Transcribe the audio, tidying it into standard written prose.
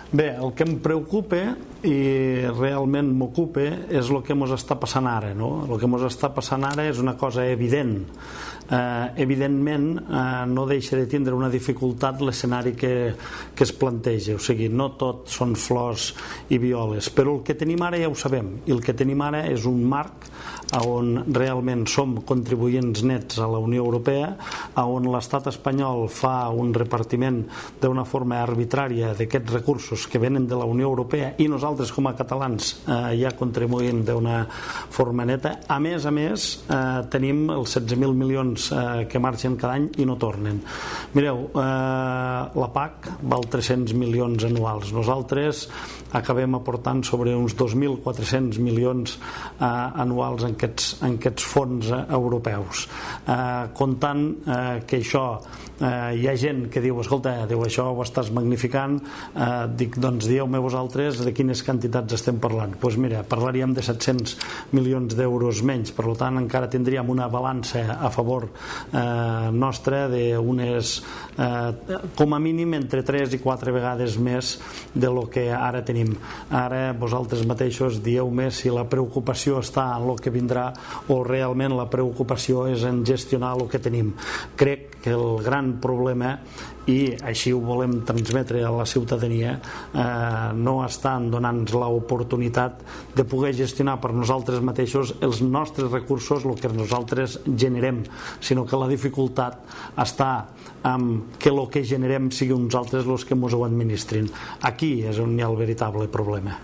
Bé, el que em preocupa i realment m'ocupa és el que ens està passant ara, no? El que ens està passant ara és una cosa evident. Evidentment no deixa de tindre una dificultat l'escenari que es planteja, o sigui, no tot són flors i violes, però el que tenim ara ja ho sabem, i el que tenim ara és un marc on realment som contribuents nets a la Unió Europea, on l'estat espanyol fa un repartiment d'una forma arbitrària d'aquests recursos que venen de la Unió Europea i nosaltres com a catalans ja contribuïm d'una forma neta. A més, tenim els 16.000 milions que marxen cada any i no tornen. Mireu, la PAC val 300 milions anuals. Nosaltres acabem aportant sobre uns 2.400 milions anuals en aquests fons europeus. Comptant que això hi ha gent que diu, escolta, això ho estàs magnificant, dic, doncs dieu-me vosaltres de quines quantitats estem parlant. Doncs mira, parlaríem de 700 milions d'euros menys, per tant encara tindríem una balança a favor nostra d'unes com a mínim entre 3 i 4 vegades més de lo que ara tenim. Ara vosaltres mateixos dieu-me si la preocupació està en el que vindrà o realment la preocupació és en gestionar el que tenim. Crec que el gran problema, i així ho volem transmetre a la ciutadania, no estan donant-nos l'oportunitat de poder gestionar per nosaltres mateixos els nostres recursos, el que nosaltres generem, sinó que la dificultat està en que el que generem sigui uns altres els que ens ho administrin. Aquí és on hi ha el veritable problema.